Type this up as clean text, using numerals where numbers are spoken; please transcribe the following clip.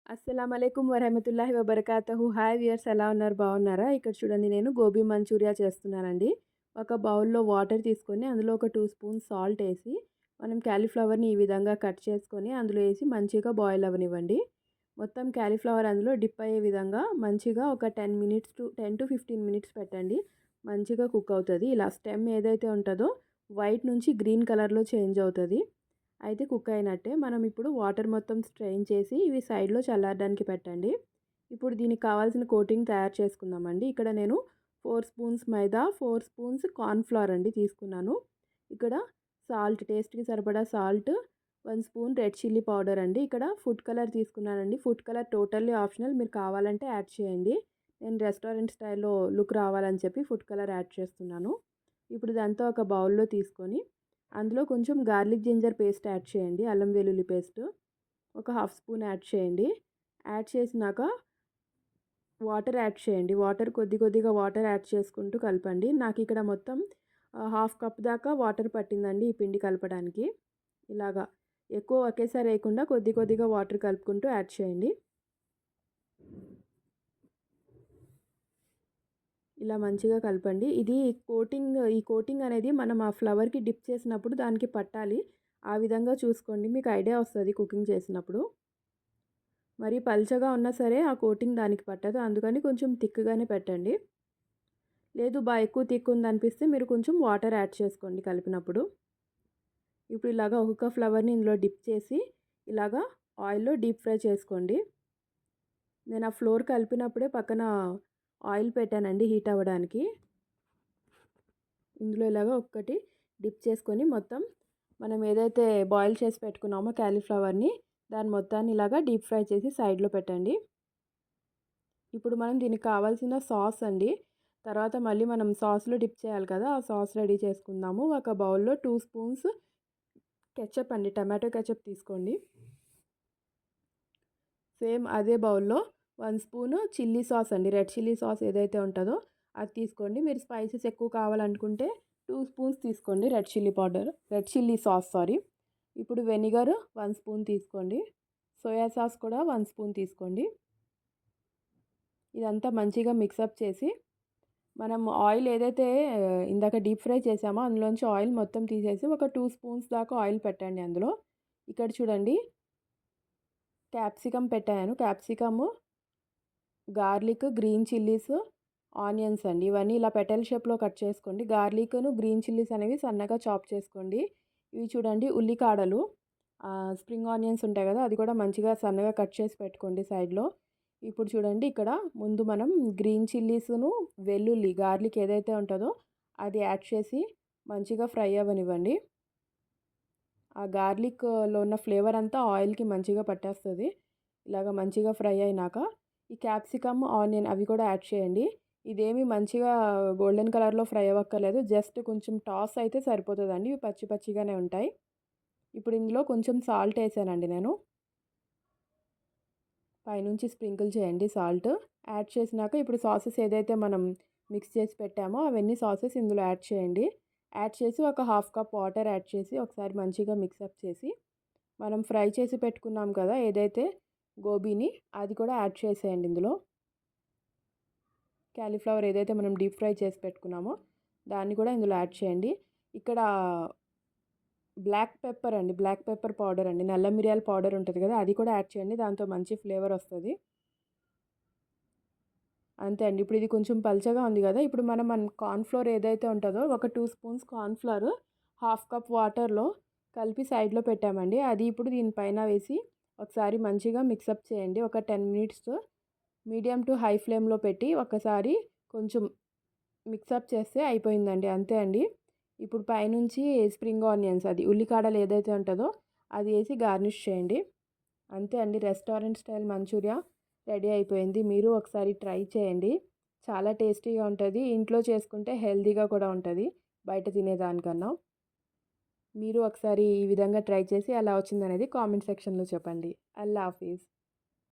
అస్సలాము అలైకుం వరహమతుల్లాహి వబర్కాతహు. Hi viewers, ఎలా ఉన్నారు? బాగున్నారా? ఇక్కడ చూడండి, నేను గోబీ మంచూరియా చేస్తున్నానండి. ఒక బౌల్‌లో వాటర్ తీసుకొని అందులో ఒక 2 స్పూన్స్ సాల్ట్ వేసి మనం క్యాలీఫ్లవర్‌ని ఈ విధంగా కట్ చేసుకొని అందులో వేసి మంచిగా బాయిల్ అవ్వనివ్వండి. మొత్తం క్యాలీఫ్లవర్ అందులో డిప్ అయ్యే విధంగా మంచిగా ఒక 10 to 15 మినిట్స్ పెట్టండి. మంచిగా కుక్ అవుతుంది. ఇలా స్టెమ్ ఏదైతే ఉంటుందో వైట్ నుంచి గ్రీన్ కలర్‌లో చేంజ్ అవుతుంది. అయితే కుక్ అయినట్టే. మనం ఇప్పుడు వాటర్ మొత్తం స్ట్రెయిన్ చేసి ఇవి సైడ్లో చల్లారడానికి పెట్టండి. ఇప్పుడు దీనికి కావాల్సిన కోటింగ్ తయారు చేసుకుందామండి. ఇక్కడ నేను 4 స్పూన్స్ మైదా, 4 స్పూన్స్ కార్న్‌ఫ్లోర్ అండి తీసుకున్నాను. ఇక్కడ సాల్ట్, టేస్ట్‌కి సరిపడా salt, 1 spoon red chilli powder అండి. ఇక్కడ ఫుడ్ కలర్ తీసుకున్నానండి. ఫుడ్ కలర్ టోటల్లీ ఆప్షనల్, మీరు కావాలంటే యాడ్ చేయండి. నేను రెస్టారెంట్ స్టైల్‌లో లుక్ రావాలని చెప్పి ఫుడ్ కలర్ యాడ్ చేస్తున్నాను. ఇప్పుడు ఇదంతా ఒక బౌల్‌లో తీసుకొని అందులో కొంచెం గార్లిక్ జింజర్ పేస్ట్ యాడ్ చేయండి. అల్లం వెల్లుల్లి పేస్ట్ ఒక హాఫ్ స్పూన్ యాడ్ చేయండి. యాడ్ చేసినాక వాటర్ యాడ్ చేయండి. కొద్దిగా వాటర్ యాడ్ చేసుకుంటూ కలపండి. నాకు ఇక్కడ మొత్తం హాఫ్ కప్ దాకా వాటర్ పట్టిందండి ఈ పిండి కలపడానికి. ఇలాగా ఎక్కువ ఒకేసారి వేయకుండా కొద్దిగా వాటర్ కలుపుకుంటూ యాడ్ చేయండి. ఇలా మంచిగా కలపండి. ఈ కోటింగ్ అనేది మనం ఆ ఫ్లవర్‌కి డిప్ చేసినప్పుడు దానికి పట్టాలి. ఆ విధంగా చూసుకోండి. మీకు ఐడియా వస్తుంది కుకింగ్ చేసినప్పుడు. మరి పల్చగా ఉన్నా సరే ఆ కోటింగ్ దానికి పట్టదు. అందుకని కొంచెం థిక్‌గానే పెట్టండి. లేదు ఎక్కువ థిక్ ఉందనిపిస్తే మీరు కొంచెం వాటర్ యాడ్ చేసుకోండి కలిపినప్పుడు. ఇప్పుడు ఇలాగా ఒక్కొక్క ఫ్లవర్‌ని ఇందులో డిప్ చేసి ఇలాగా ఆయిల్‌లో డీప్ ఫ్రై చేసుకోండి. నేను ఆ ఫ్లోర్ కలిపినప్పుడే పక్కన ఆయిల్ పెట్టానండి హీట్ అవ్వడానికి. ఇందులో ఇలాగ ఒక్కటి డిప్ చేసుకొని మొత్తం మనం ఏదైతే బాయిల్ చేసి పెట్టుకున్నామో క్యాలీఫ్లవర్ని దాని మొత్తాన్ని ఇలాగా డీప్ ఫ్రై చేసి సైడ్లో పెట్టండి. ఇప్పుడు మనం దీనికి కావాల్సిన సాస్ అండి. తర్వాత మళ్ళీ మనం సాస్లో డిప్ చేయాలి కదా, ఆ సాస్ రెడీ చేసుకుందాము. ఒక బౌల్లో 2 స్పూన్స్ కెచప్ అండి, టమాటో కెచప్ తీసుకోండి. సేమ్ అదే బౌల్లో 1 స్పూన్ చిల్లీ సాస్ అండి, రెడ్ చిల్లీ సాస్ ఏదైతే ఉంటుందో అది తీసుకోండి. మీరు స్పైసెస్ ఎక్కువ కావాలనుకుంటే 2 స్పూన్స్ తీసుకోండి రెడ్ చిల్లీ సాస్. ఇప్పుడు వెనిగర్ 1 స్పూన్ తీసుకోండి. సోయా సాస్ కూడా 1 స్పూన్ తీసుకోండి. ఇదంతా మంచిగా మిక్సప్ చేసి మనం ఆయిల్ ఏదైతే ఇందాక డీప్ ఫ్రై చేసామో అందులోంచి ఆయిల్ మొత్తం తీసేసి ఒక 2 స్పూన్స్ దాకా ఆయిల్ పెట్టండి అందులో. ఇక్కడ చూడండి, క్యాప్సికమ్ పెట్టాను. Capsicum, garlic, green chillies, onions అండి. ఇవన్నీ ఇలా పెటల్ షేప్లో కట్ చేసుకోండి. గార్లిక్ను గ్రీన్ చిల్లీస్ అనేవి సన్నగా చాప్ చేసుకోండి. ఇవి చూడండి ఉల్లికాడలు, స్ప్రింగ్ ఆనియన్స్ ఉంటాయి కదా, అది కూడా మంచిగా సన్నగా కట్ చేసి పెట్టుకోండి సైడ్లో. ఇప్పుడు చూడండి, ఇక్కడ ముందు మనం గ్రీన్ చిల్లీస్ను వెల్లుల్లి గార్లిక్ ఏదైతే ఉంటుందో అది యాడ్ చేసి మంచిగా ఫ్రై అవ్వనివ్వండి. ఆ గార్లిక్లో ఉన్న ఫ్లేవర్ అంతా ఆయిల్కి మంచిగా పట్టేస్తుంది. ఇలాగ మంచిగా ఫ్రై అయినాక ఈ క్యాప్సికమ్, ఆనియన్ అవి కూడా యాడ్ చేయండి. ఇదేమి మంచిగా గోల్డెన్ కలర్లో ఫ్రై అవ్వక్కర్లేదు, జస్ట్ కొంచెం టాస్ అయితే సరిపోతుందండి. ఇవి పచ్చి పచ్చిగానే ఉంటాయి. ఇప్పుడు ఇందులో కొంచెం సాల్ట్ వేసానండి నేను. పైనుంచి స్ప్రింకిల్ చేయండి సాల్ట్. యాడ్ చేసినాక ఇప్పుడు సాసెస్ ఏదైతే మనం మిక్స్ చేసి పెట్టామో అవన్నీ సాసెస్ ఇందులో యాడ్ చేయండి. యాడ్ చేసి ఒక హాఫ్ కప్ వాటర్ యాడ్ చేసి ఒకసారి మంచిగా మిక్సప్ చేసి మనం ఫ్రై చేసి పెట్టుకున్నాం కదా ఏదైతే గోబీని, అది కూడా యాడ్ చేసేయండి ఇందులో. క్యాలీఫ్లవర్ ఏదైతే మనం డీప్ ఫ్రై చేసి పెట్టుకున్నామో దాన్ని కూడా ఇందులో యాడ్ చేయండి. ఇక్కడ బ్లాక్ పెప్పర్ పౌడర్ అండి, నల్ల మిరియాల పౌడర్ ఉంటుంది కదా, అది కూడా యాడ్ చేయండి. దాంతో మంచి ఫ్లేవర్ వస్తుంది. అంతే అండి. ఇప్పుడు ఇది కొంచెం పల్చగా ఉంది కదా, ఇప్పుడు మన కార్న్‌ఫ్లోర్ ఏదైతే ఉంటుందో ఒక 2 స్పూన్స్ కార్న్‌ఫ్లోర్ హాఫ్ కప్ వాటర్లో కలిపి సైడ్లో పెట్టామండి. అది ఇప్పుడు దీనిపైన వేసి ఒకసారి మంచిగా మిక్సప్ చేయండి. ఒక 10 మినిట్స్ మీడియం టు హై ఫ్లేమ్లో పెట్టి ఒకసారి కొంచెం మిక్సప్ చేస్తే అయిపోయిందండి. అంతే అండి. ఇప్పుడు పైనుంచి స్ప్రింగ్ ఆనియన్స్, అది ఉల్లికాడలు ఏదైతే ఉంటుందో అది వేసి గార్నిష్ చేయండి. అంతే అండి, రెస్టారెంట్ స్టైల్ మంచూరియా రెడీ అయిపోయింది. మీరు ఒకసారి ట్రై చేయండి. చాలా టేస్టీగా ఉంటుంది. ఇంట్లో చేసుకుంటే హెల్తీగా కూడా ఉంటుంది బయట తినేదానికన్నా. మీరు ఒకసారి ఈ విధంగా ట్రై చేసి ఎలా వచ్చిందనేది కామెంట్ సెక్షన్లో చెప్పండి. అల్లా హాఫీజ్.